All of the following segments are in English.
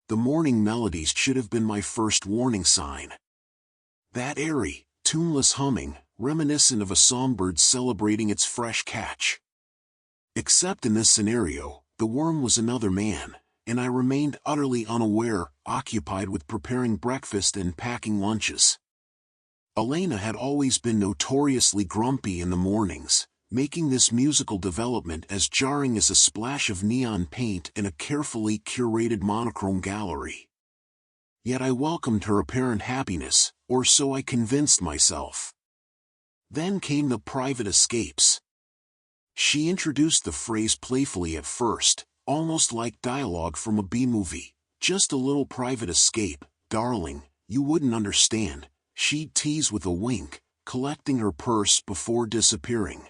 the morning melodies should have been my first warning sign. That airy, tuneless humming, reminiscent of a songbird celebrating its fresh catch. Except in this scenario, the worm was another man, and I remained utterly unaware, occupied with preparing breakfast and packing lunches. Elena had always been notoriously grumpy in the mornings, making this musical development as jarring as a splash of neon paint in a carefully curated monochrome gallery. Yet I welcomed her apparent happiness, or so I convinced myself. Then came the private escapes. She introduced the phrase playfully at first, almost like dialogue from a B-movie. "Just a little private escape, darling, you wouldn't understand," she'd tease with a wink, collecting her purse before disappearing.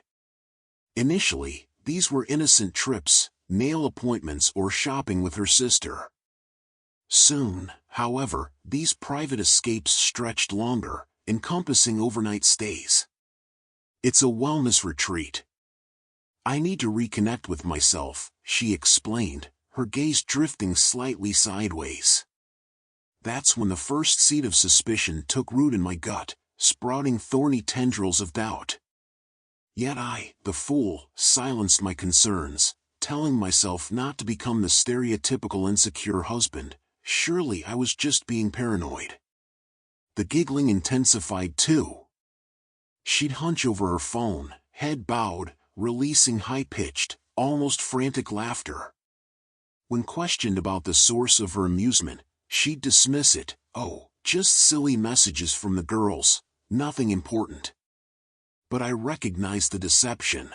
Initially, these were innocent trips, nail appointments or shopping with her sister. Soon, however, these private escapes stretched longer, encompassing overnight stays. "It's a wellness retreat. I need to reconnect with myself," she explained, her gaze drifting slightly sideways. That's when the first seed of suspicion took root in my gut, sprouting thorny tendrils of doubt. Yet I, the fool, silenced my concerns, telling myself not to become the stereotypical insecure husband. Surely I was just being paranoid. The giggling intensified too. She'd hunch over her phone, head bowed, releasing high-pitched, almost frantic laughter. When questioned about the source of her amusement, she'd dismiss it. "Oh, just silly messages from the girls, nothing important." But I recognized the deception.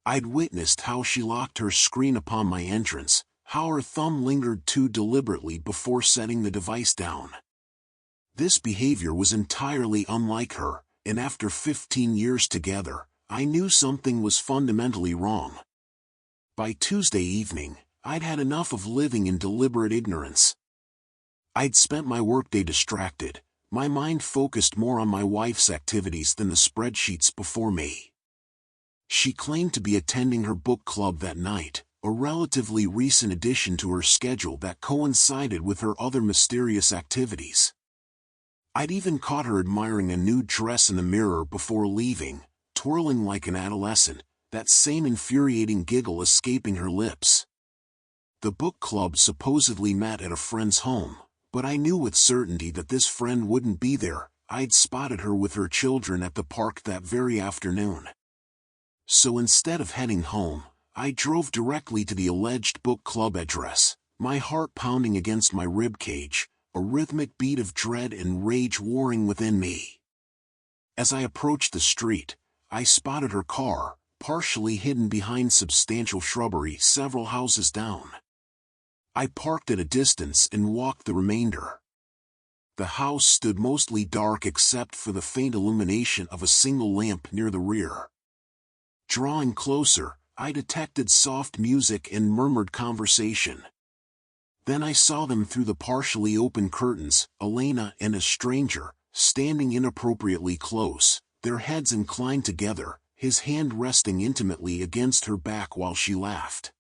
I'd witnessed how she locked her screen upon my entrance, how her thumb lingered too deliberately before setting the device down. This behavior was entirely unlike her, and after 15 years together, I knew something was fundamentally wrong. By Tuesday evening, I'd had enough of living in deliberate ignorance. I'd spent my workday distracted, my mind focused more on my wife's activities than the spreadsheets before me. She claimed to be attending her book club that night, a relatively recent addition to her schedule that coincided with her other mysterious activities. I'd even caught her admiring a nude dress in the mirror before leaving, twirling like an adolescent, that same infuriating giggle escaping her lips. The book club supposedly met at a friend's home, but I knew with certainty that this friend wouldn't be there. I'd spotted her with her children at the park that very afternoon. So instead of heading home, I drove directly to the alleged book club address, my heart pounding against my ribcage, a rhythmic beat of dread and rage warring within me. As I approached the street, I spotted her car, partially hidden behind substantial shrubbery several houses down. I parked at a distance and walked the remainder. The house stood mostly dark except for the faint illumination of a single lamp near the rear. Drawing closer, I detected soft music and murmured conversation. Then I saw them through the partially open curtains, Elena and a stranger, standing inappropriately close, their heads inclined together, his hand resting intimately against her back while she laughed.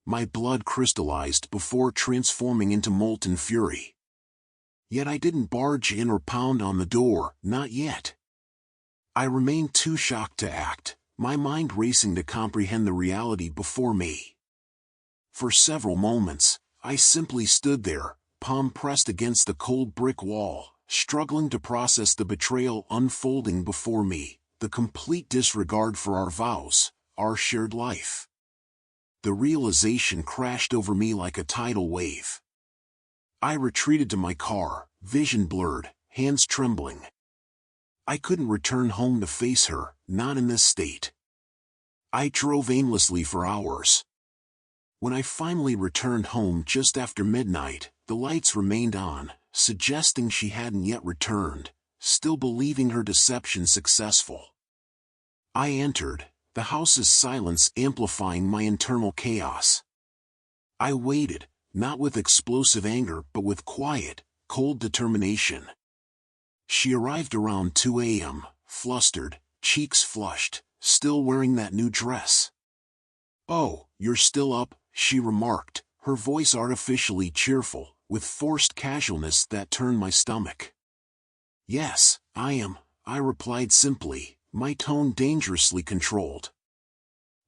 My blood crystallized before transforming into molten fury. Yet I didn't barge in or pound on the door, not yet. I remained too shocked to act, my mind racing to comprehend the reality before me. For several moments, I simply stood there, palm pressed against the cold brick wall, struggling to process the betrayal unfolding before me, the complete disregard for our vows, our shared life. The realization crashed over me like a tidal wave. I retreated to my car, vision blurred, hands trembling. I couldn't return home to face her, not in this state. I drove aimlessly for hours. When I finally returned home just after midnight, the lights remained on, suggesting she hadn't yet returned, still believing her deception successful. I entered, the house's silence amplifying my internal chaos. I waited, not with explosive anger but with quiet, cold determination. She arrived around 2 a.m., flustered, cheeks flushed, still wearing that new dress. "Oh, you're still up," she remarked, her voice artificially cheerful, with forced casualness that turned my stomach. "Yes, I am," I replied simply, my tone dangerously controlled.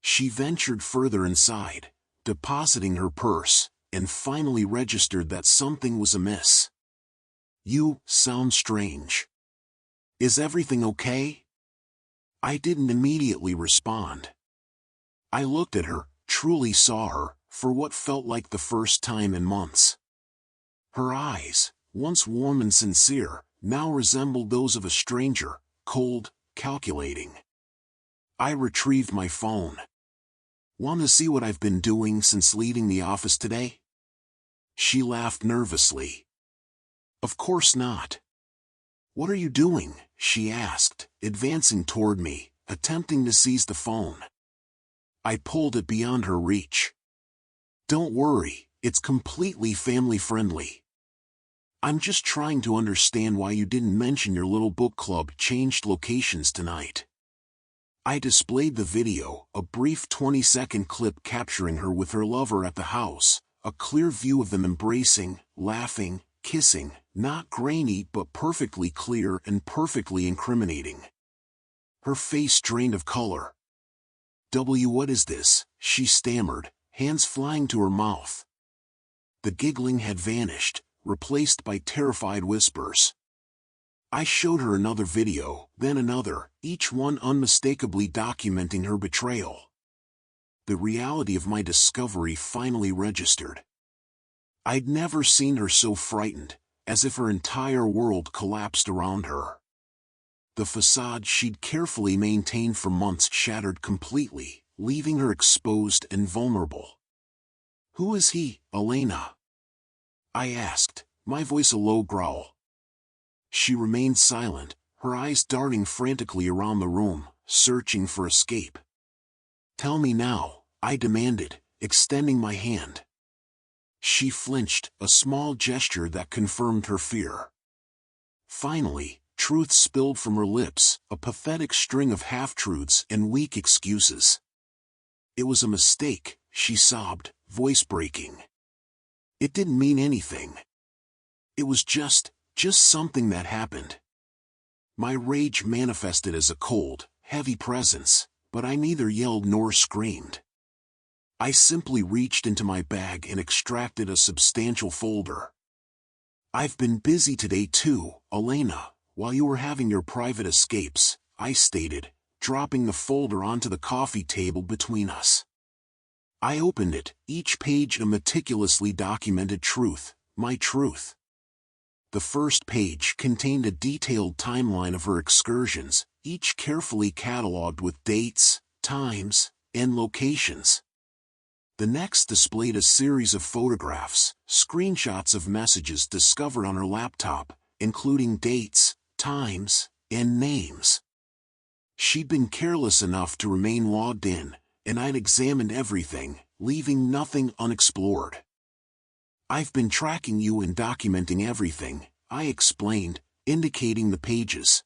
She ventured further inside, depositing her purse, and finally registered that something was amiss. "You sound strange. Is everything okay?" I didn't immediately respond. I looked at her, truly saw her, for what felt like the first time in months. Her eyes, once warm and sincere, now resembled those of a stranger, cold, calculating. I retrieved my phone. "Want to see what I've been doing since leaving the office today?" She laughed nervously. "Of course not." "What are you doing?" she asked, advancing toward me, attempting to seize the phone. I pulled it beyond her reach. "Don't worry, it's completely family-friendly. I'm just trying to understand why you didn't mention your little book club changed locations tonight." I displayed the video, a brief 20-second clip capturing her with her lover at the house, a clear view of them embracing, laughing, kissing, not grainy but perfectly clear and perfectly incriminating. Her face drained of color. What is this?" she stammered, hands flying to her mouth. The giggling had vanished, replaced by terrified whispers. I showed her another video, then another, each one unmistakably documenting her betrayal. The reality of my discovery finally registered. I'd never seen her so frightened, as if her entire world collapsed around her. The facade she'd carefully maintained for months shattered completely, leaving her exposed and vulnerable. "Who is he, Elena?" I asked, my voice a low growl. She remained silent, her eyes darting frantically around the room, searching for escape. "Tell me now," I demanded, extending my hand. She flinched, a small gesture that confirmed her fear. Finally, truth spilled from her lips, a pathetic string of half-truths and weak excuses. "It was a mistake," she sobbed, voice breaking. "It didn't mean anything. It was just something that happened." My rage manifested as a cold, heavy presence, but I neither yelled nor screamed. I simply reached into my bag and extracted a substantial folder. "I've been busy today too, Elena, while you were having your private escapes," I stated, dropping the folder onto the coffee table between us. I opened it, each page a meticulously documented truth, my truth. The first page contained a detailed timeline of her excursions, each carefully catalogued with dates, times, and locations. The next displayed a series of photographs, screenshots of messages discovered on her laptop, including dates, times, and names. She'd been careless enough to remain logged in, and I'd examined everything, leaving nothing unexplored. "I've been tracking you and documenting everything," I explained, indicating the pages.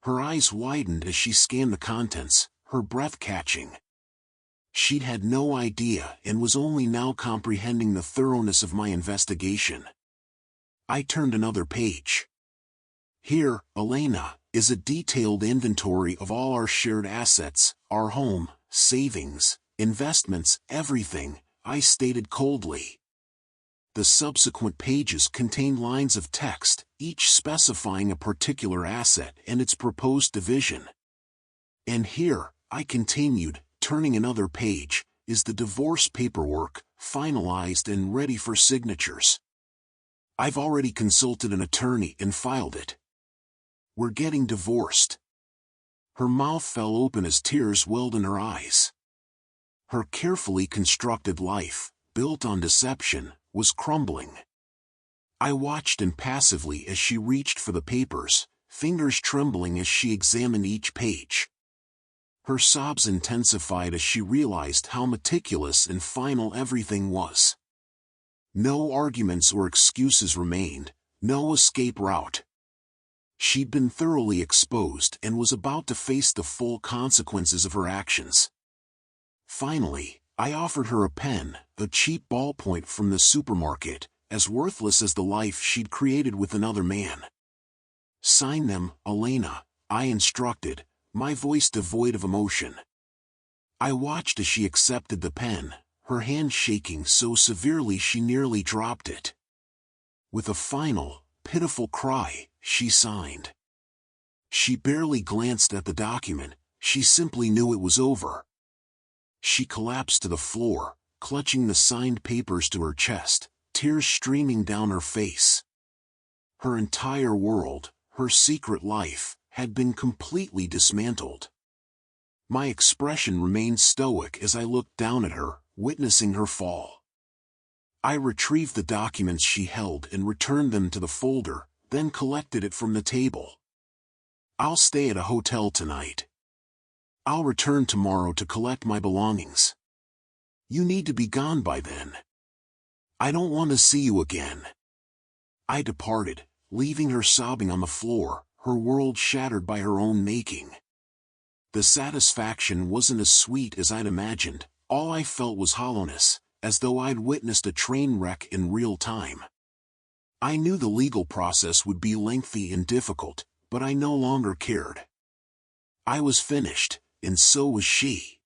Her eyes widened as she scanned the contents, her breath catching. She'd had no idea and was only now comprehending the thoroughness of my investigation. I turned another page. "Here, Elena, is a detailed inventory of all our shared assets, our home, savings, investments, everything," I stated coldly. The subsequent pages contained lines of text, each specifying a particular asset and its proposed division. "And here," I continued, turning another page, "is the divorce paperwork, finalized and ready for signatures. I've already consulted an attorney and filed it. We're getting divorced." Her mouth fell open as tears welled in her eyes. Her carefully constructed life, built on deception, was crumbling. I watched impassively as she reached for the papers, fingers trembling as she examined each page. Her sobs intensified as she realized how meticulous and final everything was. No arguments or excuses remained, no escape route. She'd been thoroughly exposed and was about to face the full consequences of her actions. Finally, I offered her a pen, a cheap ballpoint from the supermarket, as worthless as the life she'd created with another man. "Sign them, Elena," I instructed, my voice devoid of emotion. I watched as she accepted the pen, her hand shaking so severely she nearly dropped it. With a final, pitiful cry, she signed. She barely glanced at the document, she simply knew it was over. She collapsed to the floor, clutching the signed papers to her chest, tears streaming down her face. Her entire world, her secret life, had been completely dismantled. My expression remained stoic as I looked down at her, witnessing her fall. I retrieved the documents she held and returned them to the folder, then collected it from the table. "I'll stay at a hotel tonight. I'll return tomorrow to collect my belongings. You need to be gone by then. I don't want to see you again." I departed, leaving her sobbing on the floor, her world shattered by her own making. The satisfaction wasn't as sweet as I'd imagined, all I felt was hollowness, as though I'd witnessed a train wreck in real time. I knew the legal process would be lengthy and difficult, but I no longer cared. I was finished, and so was she.